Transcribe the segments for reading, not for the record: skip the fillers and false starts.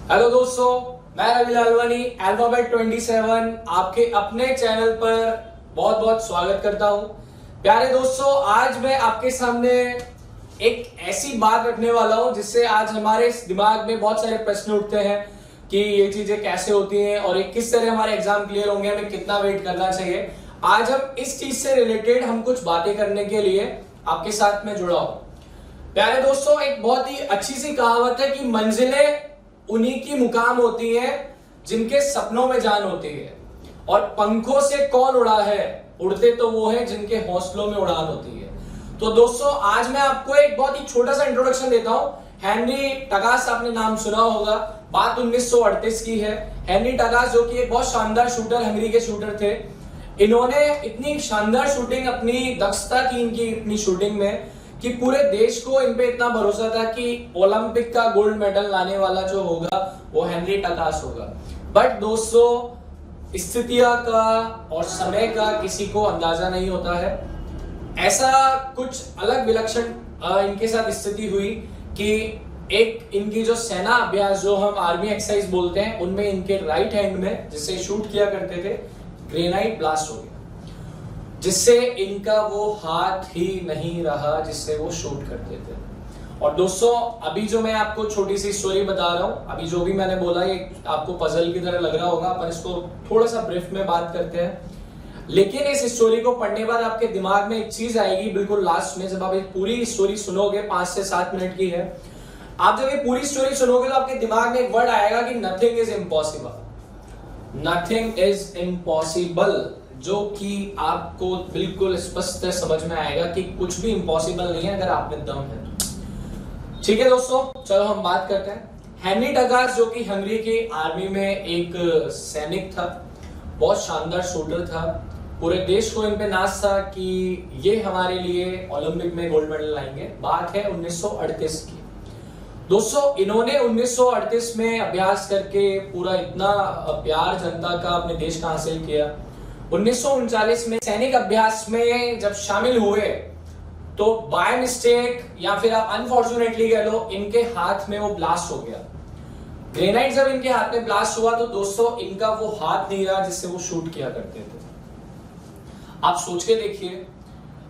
Hello दोस्तों, मैं Ravi Lalwani alphabet 27 आपके अपने चैनल पर बहुत बहुत स्वागत करता हूं। प्यारे दोस्तों, आज मैं आपके सामने एक ऐसी बात रखने वाला हूं जिससे आज हमारे दिमाग में बहुत सारे प्रश्न उठते हैं कि ये चीजें कैसे होती हैं और एक किस तरह हमारे एग्जाम क्लियर होंगे, हमें कितना वेट करना चाहिए। आज हम इस चीज से रिलेटेड हम कुछ बातें करने के लिए आपके साथ में जुड़ा हूं। प्यारे दोस्तों, एक बहुत ही अच्छी सी कहावत है कि मंजिलें उन्हीं की मुकाम होती है जिनके सपनों में जान होती है, और पंखों से कौन उड़ा है, उड़ते तो वो है जिनके हौसलों में उड़ान होती है। तो दोस्तों, आज मैं आपको एक बहुत ही छोटा सा इंट्रोडक्शन देता हूं। हेनरी टगास, आपने नाम सुना होगा। बात 1938 की है। हेनरी टगास जो कि एक बहुत शानदार शूटर, हंगरी के शूटर थे। इन्होंने इतनी शानदार शूटिंग, अपनी दक्षता की इनकी इतनी शूटिंग में कि पूरे देश को इन पे इतना भरोसा था कि ओलंपिक का गोल्ड मेडल लाने वाला जो होगा वो हेनरी टगास होगा। बट दोस्तों, स्थितियां का और समय का किसी को अंदाजा नहीं होता है। ऐसा कुछ अलग विलक्षण इनके साथ स्थिति हुई कि एक इनकी जो सेना अभ्यास, जो हम आर्मी एक्सरसाइज बोलते हैं, उनमें इनके राइट हैंड में जिससे शूट किया करते थे, ग्रेनाइट ब्लास्ट हो गया, जिससे इनका वो हाथ ही नहीं रहा जिससे वो शूट करते थे। और दोस्तों, अभी जो मैं आपको छोटी सी स्टोरी बता रहा हूं, अभी जो भी मैंने बोला ये आपको पजल की तरह लग रहा होगा, अपन इसको थोड़ा सा ब्रीफ में बात करते हैं। लेकिन इस स्टोरी को पढ़ने के बाद आपके दिमाग में एक चीज आएगी बिल्कुल लास्ट में, जब आप एक पूरी स्टोरी सुनोगे, 5 से 7 मिनट की है। आप जब ये पूरी स्टोरी सुनोगे तो आपके दिमाग में एक वर्ड आएगा कि nothing is impossible. Nothing is impossible, जो कि आपको बिल्कुल स्पष्ट समझ में आएगा कि कुछ भी इम्पॉसिबल नहीं है अगर आप में दम है तो। ठीक है दोस्तों, चलो हम बात करते हैं। हेनरी टगास जो कि हंगरी की आर्मी में एक सैनिक था, बहुत शानदार शूटर था। पूरे देश को इन पे नाज था कि ये हमारे लिए ओलंपिक में गोल्ड मेडल लाएंगे। बात है 1938 की। दोस्तों, इन्होंने 1938 में अभ्यास करके पूरा इतना प्यार जनता का अपने देश का हासिल किया। 1939 में सैनिक अभ्यास में जब शामिल हुए तो बाय मिस्टेक या फिर आप अनफॉर्चुनेटली कह लो, इनके हाथ में वो ब्लास्ट हो गया। ग्रेनाइट जब इनके हाथ में ब्लास्ट हुआ तो दोस्तों, इनका वो हाथ नहीं रहा जिससे वो शूट किया करते थे। आप सोच के देखिए,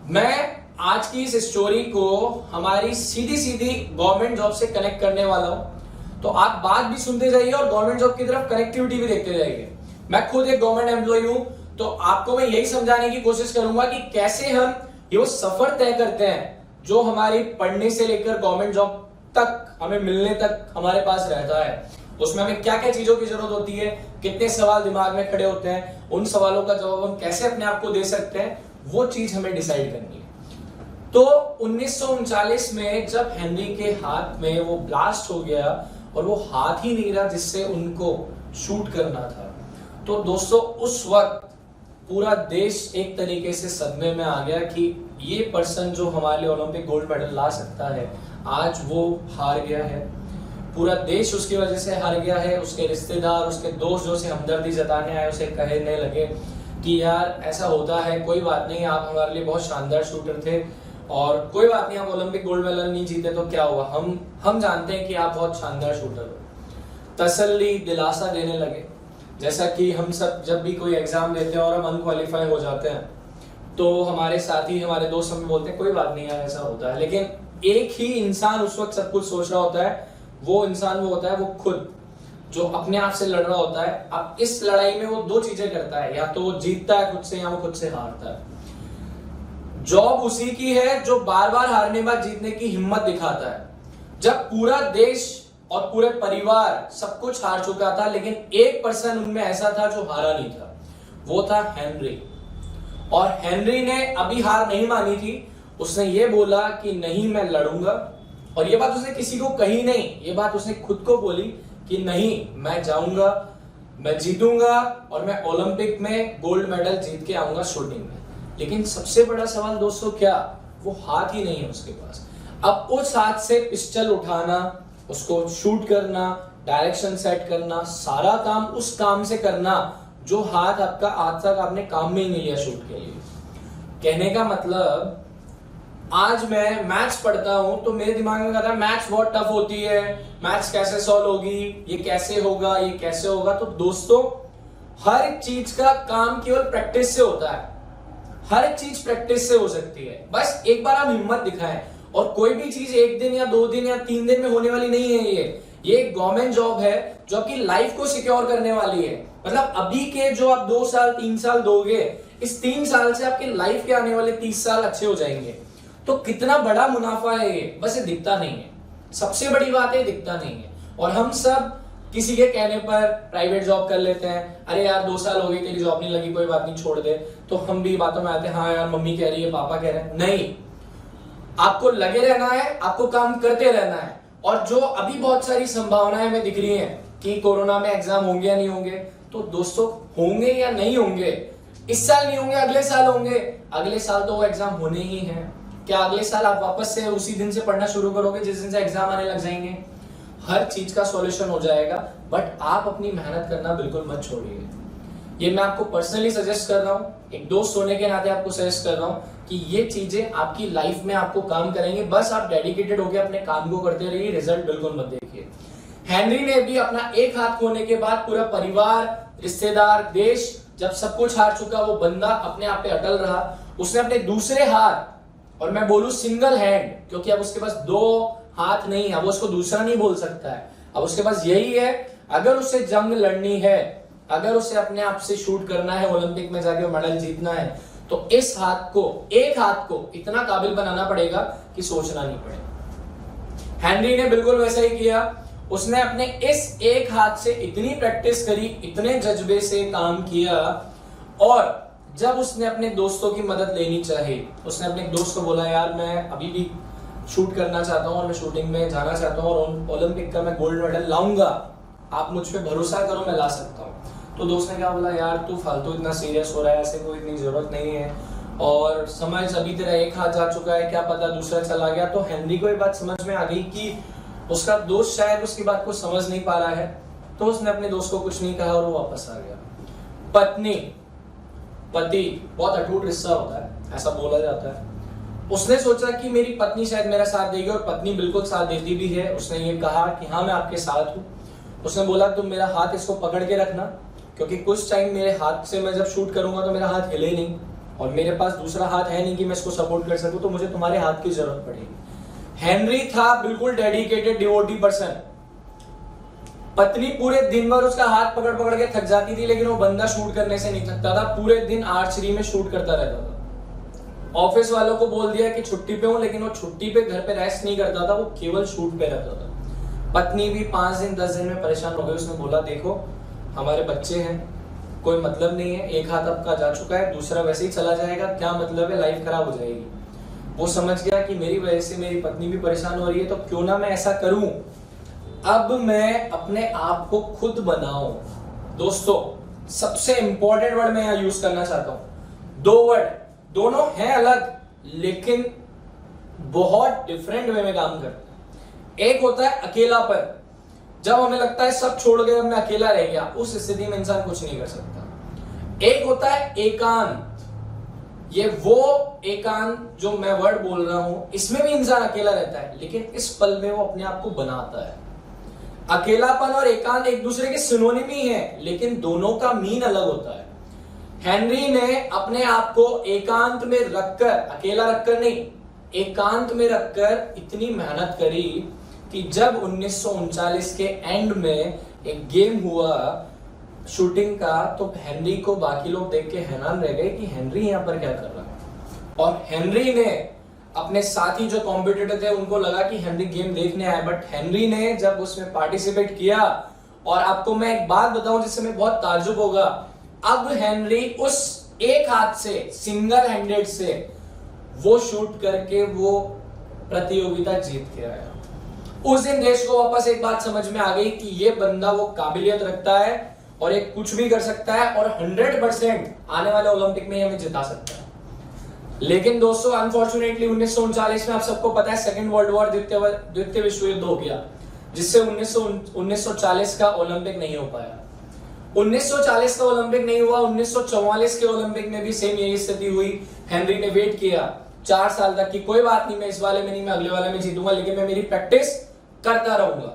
मैं आज की इस स्टोरी को हमारी सीधी सीधी गवर्नमेंट जॉब से कनेक्ट करने वाला हूं, तो आप बात भी सुनते जाइए और गवर्नमेंट जॉब की तरफ कनेक्टिविटी भी देखते जाइए। मैं खुद एक गवर्नमेंट एम्प्लॉय हूं, तो आपको मैं यही समझाने की कोशिश करूंगा कि कैसे हम ये वो सफर तय करते हैं जो हमारी पढ़ने से लेकर गवर्नमेंट जॉब तक, हमें मिलने तक हमारे पास रहता है। उसमें हमें क्या क्या चीजों की जरूरत होती है, कितने सवाल दिमाग में खड़े होते हैं, उन सवालों का जवाब हम कैसे अपने आप को दे सकते हैं, वो चीज हमें डिसाइड करनी है। तो 1939 में जब हेनरी के हाथ में वो ब्लास्ट हो गया और वो हाथ ही नहीं रहा जिससे उनको शूट करना था, तो दोस्तों उस वक्त पूरा देश एक तरीके से सदमे में आ गया कि ये पर्सन जो हमारे लिए ओलंपिक गोल्ड मेडल ला सकता है, आज वो हार गया है। पूरा देश उसकी वजह से हार गया है। उसके रिश्तेदार, उसके दोस्त जो उसे हमदर्दी जताने आए, उसे कहने लगे कि यार ऐसा होता है, कोई बात नहीं, आप हमारे लिए बहुत शानदार शूटर थे और कोई बात नहीं, आप ओलंपिक गोल्ड मेडल नहीं जीते तो क्या हुआ, हम जानते हैं कि आप बहुत शानदार शूटर हो। तसल्ली, दिलासा देने लगे। जैसा कि हम सब जब भी कोई एग्जाम देते हैं और हम अनक्वालिफाई हो जाते हैं तो हमारे साथी, हमारे दोस्त हमें बोलते हैं कोई बात नहीं यार, ऐसा होता है। लेकिन एक ही इंसान उस वक्त सब कुछ सोच रहा होता है। वो इंसान वो होता है वो खुद, जो अपने आप से लड़ रहा होता है। अब इस लड़ाई में वो 2 चीजें करता है, या तो वो जीतता है खुद से या वो खुद से हारता है। जॉब उसी की है जो बार बार हारने बाद जीतने की हिम्मत दिखाता है। जब पूरा देश और पूरे परिवार सब कुछ हार चुका था, लेकिन एक पर्सन उनमें ऐसा था जो हारा नहीं था, वो था हेनरी। और हेनरी ने अभी हार नहीं मानी थी। उसने ये बोला कि नहीं, मैं लड़ूंगा। और ये बात उसने किसी को कही नहीं, ये बात उसने खुद को बोली कि नहीं, मैं जाऊंगा, मैं जीतूंगा और मैं ओलंपिक में गोल्ड मेडल जीत के आऊंगा शूटिंग में। लेकिन सबसे बड़ा सवाल दोस्तों क्या, वो हाथ ही नहीं है उसके पास। अब उस हाथ से पिस्टल उठाना, उसको शूट करना, डायरेक्शन सेट करना, सारा काम उस काम से करना जो हाथ आपका आज तक आपने काम में ही नहीं लिया शूट के लिए। कहने का मतलब आज मैं मैथ्स पढ़ता हूं तो मेरे दिमाग में कहता है मैथ्स बहुत टफ होती है, मैथ्स कैसे सॉल्व होगी, ये कैसे होगा, ये कैसे होगा। तो दोस्तों हर एक चीज का काम केवल प्रैक्टिस से होता है, हर एक चीज प्रैक्टिस से हो सकती है। बस एक बार आप हिम्मत दिखाएं, और कोई भी चीज एक दिन या 2 दिन या 3 दिन में होने वाली नहीं है। ये एक गवर्नमेंट जॉब है जो आपकी लाइफ को सिक्योर करने वाली है। मतलब अभी के जो आप 2 साल 3 साल दोगे, इस 3 साल से आपकी लाइफ के आने वाले 30 साल अच्छे हो जाएंगे। तो कितना बड़ा मुनाफा है ये, बस ये दिखता नहीं है। सबसे बड़ी बात है दिखता नहीं है। और हम सब किसी के कहने पर प्राइवेट जॉब कर लेते हैं, अरे यार 2 साल हो गए तेरी जॉब नहीं लगी, कोई बात नहीं छोड़ दे। तो हम भी बातों में आते हैं, हाँ यार मम्मी कह रही है, पापा कह रहे हैं। नहीं, आपको लगे रहना है, आपको काम करते रहना है। और जो अभी बहुत सारी संभावनाएं हमें दिख रही हैं कि कोरोना में एग्जाम होंगे या नहीं होंगे, तो दोस्तों होंगे या नहीं होंगे, इस साल नहीं होंगे अगले साल होंगे, अगले साल तो वो एग्जाम होने ही है। क्या अगले साल आप वापस से उसी दिन से पढ़ना शुरू करोगे जिस दिन से एग्जाम आने लग जाएंगे? हर चीज का सॉल्यूशन हो जाएगा, बट आप अपनी मेहनत करना बिल्कुल मत छोड़िए। ये मैं आपको पर्सनली सजेस्ट कर रहा हूँ, एक दोस्त होने के नाते आपको सजेस्ट कर रहा हूँ कि ये चीजें आपकी लाइफ में आपको काम करेंगे। बस आप डेडिकेटेड होकर अपने काम को करते रहिए, रिजल्ट बिल्कुल मत देखिए। हेनरी ने भी अपना एक हाथ खोने के बाद पूरा परिवार, रिश्तेदार, देश जब सब कुछ हार चुका, वो बंदा अपने आप पे अटल रहा। उसने अपने दूसरे हाथ, और मैं बोलूं सिंगल हैंड, क्योंकि अब उसके पास 2 हाथ नहीं है, अब उसको दूसरा नहीं बोल सकता है, अब उसके पास यही है। अगर उसे जंग लड़नी है, अगर उसे अपने आप से शूट करना है, ओलंपिक में जाके मेडल जीतना है, तो इस हाथ को, एक हाथ को इतना काबिल बनाना पड़ेगा कि सोचना नहीं पड़े। हेनरी ने बिल्कुल वैसा ही किया। उसने अपने इस एक हाथ से इतनी प्रैक्टिस करी, इतने जज्बे से काम किया, और जब उसने अपने दोस्तों की मदद लेनी चाहिए, उसने अपने दोस्त को बोला यार मैं अभी भी शूट करना चाहता हूँ और मैं शूटिंग में जाना चाहता हूँ और ओलंपिक का मैं गोल्ड मेडल लाऊंगा, आप मुझ पे भरोसा करो, मैं ला सकता हूँ। तो दोस्त ने क्या बोला, यार तू फालतू इतना सीरियस हो रहा है, ऐसे कोई इतनी जरूरत नहीं है, और समझ अभी तेरा एक हाथ जा चुका है, क्या पता दूसरा चला गया। तो हेनरी को ये बात समझ में आ गई कि उसका दोस्त शायद उसकी बात को समझ नहीं पा रहा है। तो उसने अपने दोस्त को कुछ नहीं कहा और वो वापस आ गया। पति बहुत अटूट रिश्ता होता है, ऐसा बोला जाता है। उसने सोचा कि मेरी पत्नी शायद मेरा साथ देगी, और पत्नी बिल्कुल साथ देती भी है। उसने ये कहा कि हाँ मैं आपके साथ हूँ। उसने बोला तुम मेरा हाथ इसको पकड़ के रखना, क्योंकि कुछ टाइम मेरे हाथ से मैं जब शूट करूंगा तो मेरा हाथ हिले नहीं, और मेरे पास दूसरा हाथ है नहीं कि मैं इसको सपोर्ट कर सकूं, तो मुझे तुम्हारे हाथ की जरूरत पड़ेगी। हेनरी था बिल्कुल डेडिकेटेड, डिवोटी पर्सन। पत्नी पूरे दिन भर उसका हाथ पकड़ पकड़ के थक जाती थी, लेकिन वो बंदा शूट करने से नहीं थकता था। पूरे दिन आर्चरी में शूट करता रहता था। ऑफिस वालों को बोल दिया कि छुट्टी पे हूं, लेकिन वो छुट्टी पे घर पे रेस्ट नहीं करता था, वो केवल शूट पे रहता था। पत्नी भी 5 दिन 10 दिन में परेशान हो गई। उसने बोला देखो हमारे बच्चे हैं, कोई मतलब नहीं है, एक हाथ आपका जा चुका है, दूसरा वैसे ही चला जाएगा, क्या मतलब है, लाइफ खराब हो जाएगी। वो समझ गया कि मेरी वजह से मेरी पत्नी भी परेशान हो रही है, तो क्यों ना मैं ऐसा करूं, अब मैं अपने आप को खुद बनाऊं। दोस्तों सबसे इंपॉर्टेंट वर्ड मैं यहां यूज करना चाहता हूं, 2 वर्ड, दोनों हैं अलग लेकिन बहुत डिफरेंट वे में काम करते हैं। एक होता है अकेलापन, जब हमें लगता है सब छोड़ गए मैं अकेला रह गया, उस स्थिति में इंसान कुछ नहीं कर सकता। एक होता है एकांत, ये वो एकांत जो मैं वर्ड बोल रहा हूं, इसमें भी इंसान अकेला रहता है, लेकिन इस पल में वो अपने आप को बनाता है। अकेलापन और एकांत एक दूसरे के सिनोनिम ही है, लेकिन दोनों का मीन अलग होता है। हेनरी ने अपने आप को एकांत में रखकर, अकेला रखकर नहीं, एकांत में रखकर इतनी मेहनत करी कि जब 1939 के एंड में एक गेम हुआ शूटिंग का, तो हेनरी को बाकी लोग देख के हैरान रह गए कि हेनरी यहां पर क्या कर रहा है। और हेनरी ने अपने साथी जो कॉम्पिटिटर थे उनको लगा कि हेनरी गेम देखने आए, बट हेनरी ने जब उसमें पार्टिसिपेट किया, और आपको मैं एक बात बताऊं जिससे मैं बहुत ताज्जुब होगा, अब हेनरी उस एक हाथ से, सिंगल हैंडेड से वो शूट करके वो प्रतियोगिता जीत के आया। उस दिन देश को वापस एक बात समझ में आ गई कि ये बंदा वो काबिलियत रखता है और एक कुछ भी कर सकता है, और 100% आने वाले ओलंपिक में हमें जिता सकता है। लेकिन दोस्तों अनफॉर्चुनेटली 1939 में आप सबको पता है सेकेंड वर्ल्ड वॉर, द्वितीय विश्व युद्ध हो गया, जिससे 1940 का ओलंपिक नहीं हो पाया। 1940 का ओलंपिक नहीं हुआ, 1944 के ओलंपिक में भी सेम यही स्थिति हुई। हेनरी ने वेट किया, 4 साल तक कि कोई बात नहीं, मैं इस वाले में नहीं, मैं अगले वाले में जीतूंगा, लेकिन मैं मेरी प्रैक्टिस करता रहूंगा।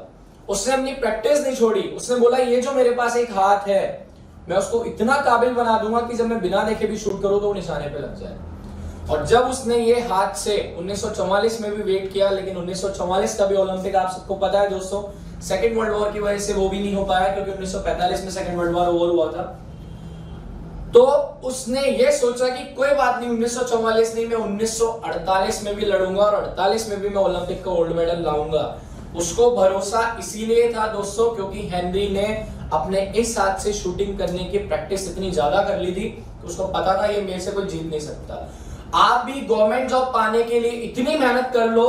उसने अपनी प्रैक्टिस नहीं छोड़ी। उसने बोला ये जो मेरे पास एक हाथ है, मैं उसको इतना काबिल बना दूंगा कि जब मैं बिना देखे भी शूट करूं तो वो निशाने पे लग जाए। और जब उसने ये हाथ से 1944 में भी वेट किया, लेकिन 1944 का भी ओलंपिक आप सबको पता है दोस्तों, सेकेंड वर्ल्ड वॉर की वजह से वो भी नहीं हो पाया, क्योंकि 1945 में सेकेंड वर्ल्ड वॉर ओवर हुआ था। तो उसने ये सोचा कि कोई बात नहीं, 1944 नहीं, मैं 1948 में भी लड़ूंगा और 48 में भी मैं ओलंपिक का गोल्ड मेडल लाऊंगा। उसको भरोसा इसीलिए था दोस्तों क्योंकि हेनरी ने अपने इस हाथ से शूटिंग करने की प्रैक्टिस इतनी ज्यादा कर ली थी कि उसको पता था ये मेरे से कोई जीत नहीं सकता। आप भी गवर्नमेंट जॉब पाने के लिए इतनी मेहनत कर लो,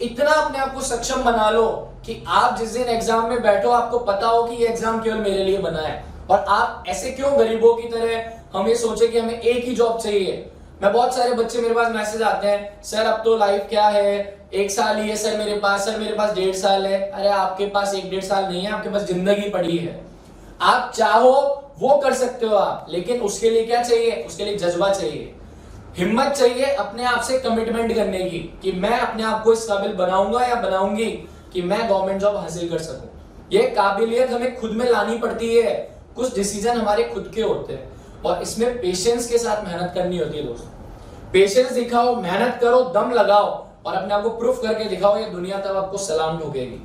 इतना अपने आप को सक्षम बना लो कि आप जिस दिन एग्जाम में बैठो आपको पता हो कि ये एग्जाम केवल मेरे लिए बना है। और आप ऐसे क्यों गरीबों की तरह हम ये सोचे कि हमें एक ही जॉब चाहिए। मैं बहुत सारे बच्चे मेरे पास मैसेज आते हैं, सर अब तो लाइफ क्या है, 1 साल ही है सर मेरे पास 1.5 साल है। अरे आपके पास 1.5 साल नहीं है, आपके पास जिंदगी पड़ी है। आप चाहो वो कर सकते हो आप, लेकिन उसके लिए क्या चाहिए? उसके लिए जज्बा चाहिए, हिम्मत चाहिए, अपने आप से कमिटमेंट करने की कि मैं अपने आप को इस काबिल बनाऊंगा या बनाऊंगी कि मैं गवर्नमेंट जॉब हासिल कर सकूं। ये काबिलियत हमें खुद में लानी पड़ती है। कुछ डिसीजन हमारे खुद के होते हैं और इसमें पेशेंस के साथ मेहनत करनी होती है दोस्तों। पेशेंस दिखाओ, मेहनत करो, दम लगाओ और अपने आप को प्रूफ करके दिखाओ। ये दुनिया तब आपको सलाम ठोकेगी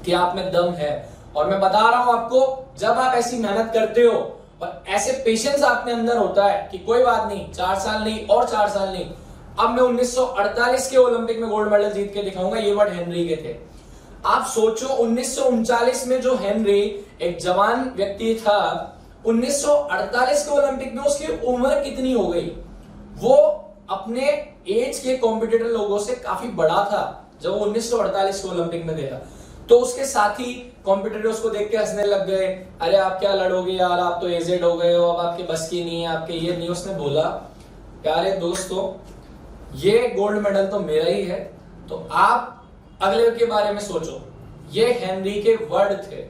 कि आप में दम है। और मैं बता रहा हूं आपको, जब आप ऐसी मेहनत करते हो और ऐसे पेशेंस आपके अंदर होता है कि कोई बात नहीं, 4 साल नहीं और 4 साल नहीं, अब मैं 1948 के ओलंपिक में गोल्ड मेडल जीत के दिखाऊंगा। ये वर्ड हेनरी के थे। आप सोचो 1939 में जो हेनरी एक जवान व्यक्ति था, 1948 के ओलंपिक में उसकी उम्र कितनी हो गई? वो अपने एज के कॉम्पिटिटर लोगों से काफी बड़ा था जब वो 1948 के ओलंपिक में गया। तो उसके साथी कॉम्पिटिटर उसको देख के हंसने लग गए, अरे आप क्या लड़ोगे यार, आप तो एजेड हो गए हो, अब आपके बस की नहीं है, आपके ये नहीं। उसने बोला प्यारे दोस्तों, ये गोल्ड मेडल तो मेरा ही है, तो आप अगले के बारे में सोचो। ये हेनरी के वर्ड थे।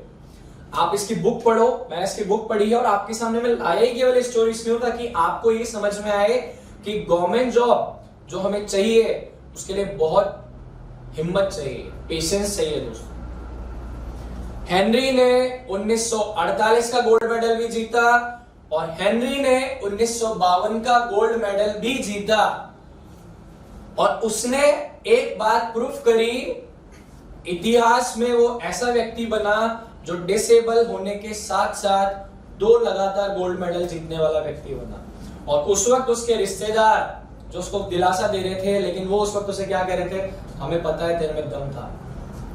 आप इसकी बुक पढ़ो, मैंने इसकी बुक पढ़ी है और आपके सामने में लाया ही केवल स्टोरी इसलिए था कि आपको ये समझ में आए कि गवर्नमेंट जॉब जो हमें चाहिए उसके लिए बहुत हिम्मत चाहिए, पेशेंस चाहिए दोस्तों। हेनरी ने 1948 का गोल्ड मेडल भी जीता और हेनरी ने 1952 का गोल्ड मेडल भी जीता। और उसने एक बात प्रूफ करी, इतिहास में वो ऐसा व्यक्ति बना जो डिसेबल होने के साथ साथ 2 लगातार गोल्ड मेडल जीतने वाला व्यक्ति बना। और उस वक्त उसके रिश्तेदार जो उसको दिलासा दे रहे थे, लेकिन वो उस वक्त उसे क्या कह रहे थे, हमें पता है तेरे में दम था,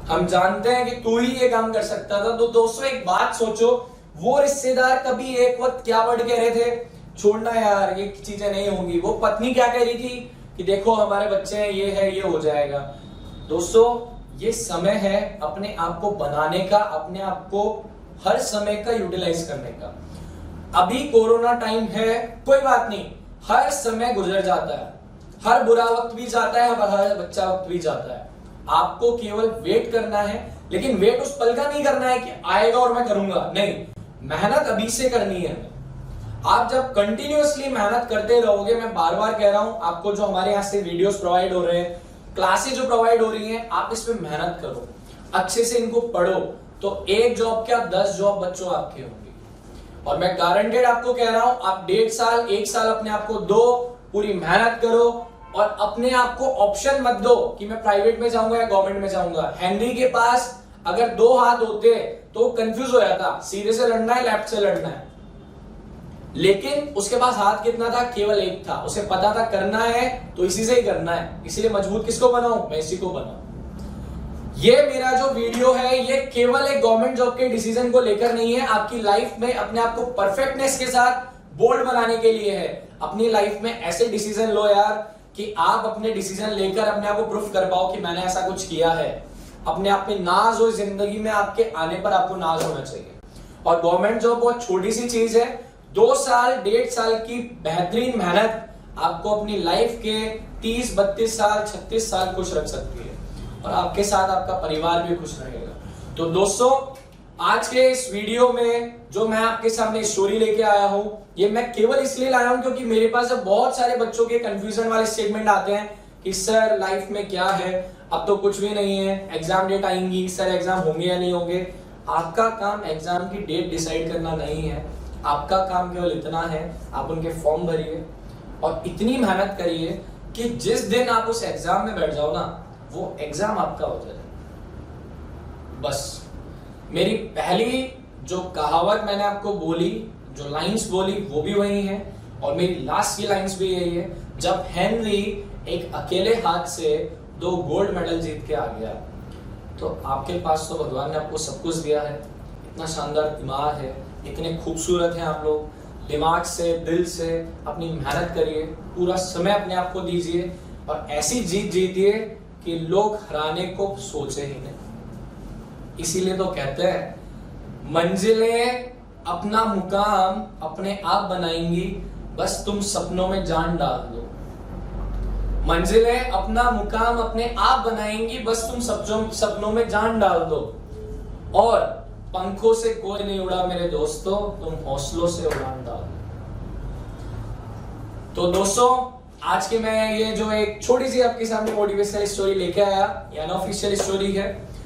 हम जानते हैं कि तू ही ये काम कर सकता था। तो दोस्तों एक बात सोचो, वो रिश्तेदार कभी एक वक्त क्या वर्ड कह रहे थे, छोड़ना यार ये चीजें नहीं होंगी। वो पत्नी क्या कह रही थी कि देखो हमारे बच्चे हैं, ये है, ये हो जाएगा। दोस्तों ये समय है अपने आप को बनाने का, अपने आप को हर समय का यूटिलाइज करने का। अभी कोरोना टाइम है, कोई बात नहीं, हर समय गुजर जाता है, हर बुरा वक्त भी जाता है, हर बच्चा वक्त भी जाता है। आपको केवल वेट करना है, लेकिन वेट उस पल का नहीं करना है कि आएगा और मैं करूंगा, नहीं, मेहनत अभी से करनी है। आप जब कंटिन्यूअसली मेहनत करते रहोगे, मैं बार बार कह रहा हूं आपको, जो हमारे यहाँ से वीडियोस प्रोवाइड हो रहे हैं, क्लासेस जो प्रोवाइड हो रही हैं, आप इस पे मेहनत करो, अच्छे से इनको पढ़ो, तो एक जॉब क्या 10 जॉब बच्चों आपके होंगे। और मैं गारंटेड आपको कह रहा हूं, आप 1.5 साल 1 साल अपने आप को दो, पूरी मेहनत करो और अपने आप को ऑप्शन मत दो कि मैं प्राइवेट में जाऊंगा या गवर्नमेंट में जाऊंगा। हेनरी के पास अगर 2 हाथ होते तो कंफ्यूज हो जाता, सीधे से लड़ना है लेफ्ट से लड़ना है, लेकिन उसके पास हाथ कितना था, केवल एक था। उसे पता था करना है तो इसी से ही करना है, इसीलिए मजबूत किसको बनाऊं, मैं इसी को बनाऊं। ये मेरा जो वीडियो है ये केवल एक गवर्नमेंट जॉब के डिसीजन को लेकर नहीं है, आपकी लाइफ में अपने आप को परफेक्टनेस के साथ बोल्ड बनाने के लिए है। अपनी लाइफ में ऐसे डिसीजन लो यार कि आप अपने डिसीजन लेकर अपने आप को प्रूफ कर पाओ कि मैंने ऐसा कुछ किया है। अपने आप में नाज हो, जिंदगी में आपके आने पर आपको नाज होना चाहिए। और गवर्नमेंट जॉब बहुत छोटी सी चीज है, 2 साल 1.5 साल की बेहतरीन मेहनत आपको अपनी लाइफ के 30, 32 साल, 36 साल खुश रख सकती है और आपके साथ आपका परिवार भी खुश रहेगा। तो दोस्तों आज के इस वीडियो में जो मैं आपके सामने स्टोरी लेके आया हूं, ये मैं केवल इसलिए लाया हूं क्योंकि मेरे पास अब बहुत सारे बच्चों के कंफ्यूजन वाले स्टेटमेंट आते हैं कि सर लाइफ में क्या है, अब तो कुछ भी नहीं है, एग्जाम डेट आएंगी, सर एग्जाम होंगे या नहीं होंगे। आपका काम एग्जाम की डेट डिसाइड करना नहीं है, आपका काम केवल इतना है, आप उनके फॉर्म भरिए और इतनी मेहनत करिए कि जिस दिन आप उस एग्जाम में बैठ जाओ ना, वो एग्जाम आपका हो जाए। बस मेरी पहली जो कहावत मैंने आपको बोली, जो लाइंस बोली, वो भी वही है और मेरी लास्ट की लाइंस भी यही है। जब हेनरी एक अकेले हाथ से 2 गोल्ड मेडल जीत के आ गया, तो आपके पास तो भगवान ने आपको सब कुछ दिया है, इतना शानदार दिमाग है, इतने खूबसूरत हैं आप लोग। दिमाग से, दिल से अपनी मेहनत करिए, पूरा समय अपने आप को दीजिए और ऐसी जीत जीतिए कि लोग हराने को सोचे ही नहीं। इसीलिए तो कहते हैं मंजिलें अपना मुकाम अपने आप बनाएंगी, बस तुम सपनों में जान डाल दो। मंजिलें अपना मुकाम अपने आप बनाएंगी, बस तुम सपनों में जान डाल दो। और पंखों से कोई नहीं उड़ा मेरे दोस्तों, तुम हौसलों से उड़ान डाल दो। तो दोस्तों, आज के मैं ये जो एक छोटी सी आपके सामने मोटिवेशनल स्टोरी लेके आया, ये अनऑफिशियल स्टोरी है,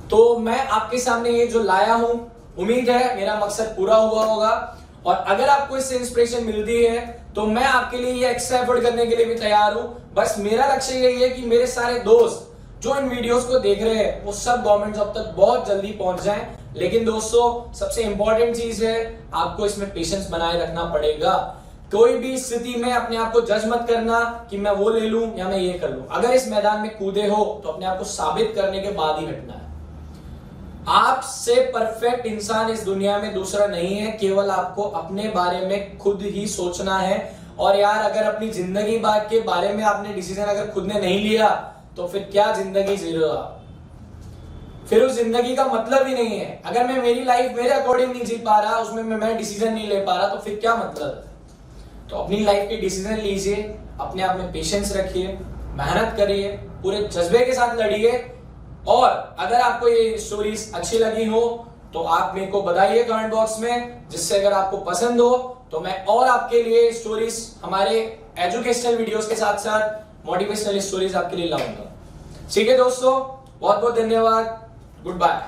तो मैं आपके सामने ये जो लाया हूं, उम्मीद है मेरा मकसद पूरा हुआ होगा। और अगर आपको इससे इंस्पिरेशन मिलती है तो मैं आपके लिए ये एक्स्ट्रा एफर्ट करने के लिए भी तैयार हूं। बस मेरा लक्ष्य यही है कि मेरे सारे दोस्त जो इन वीडियोस को देख रहे हैं वो सब गवर्नमेंट जॉब तक बहुत जल्दी पहुंच जाएं। लेकिन दोस्तों, सबसे इंपॉर्टेंट चीज है, आपको इसमें पेशेंस बनाए रखना पड़ेगा। कोई भी स्थिति में अपने आप को जज मत करना कि मैं वो ले लूं या मैं ये कर लूं। अगर इस मैदान में कूदे हो तो अपने आप को साबित करने के बाद ही हटना है। आपसे परफेक्ट इंसान इस दुनिया में दूसरा नहीं है, केवल आपको अपने बारे में खुद ही सोचना है। और यार, अगर अपनी जिंदगी के बारे में आपने डिसीजन अगर खुद ने नहीं लिया तो फिर क्या जिंदगी जी रहे हो आप? फिर उस जिंदगी का मतलब ही नहीं है। अगर मैं मेरी लाइफ मेरे अकॉर्डिंग नहीं जी पा रहा, उसमें मैं डिसीजन नहीं ले पा रहा, तो फिर क्या मतलब है? तो अपनी लाइफ के डिसीजन लीजिए, अपने आप में पेशेंस रखिए, मेहनत करिए, पूरे जज्बे के साथ लड़िए। और अगर आपको ये स्टोरीज अच्छी लगी हो तो आप मेरे को बताइए कमेंट बॉक्स में, जिससे अगर आपको पसंद हो तो मैं और आपके लिए स्टोरीज, हमारे एजुकेशनल वीडियोस के साथ साथ मोटिवेशनल स्टोरीज आपके लिए लाऊंगा। ठीक है दोस्तों, बहुत बहुत धन्यवाद, गुड बाय।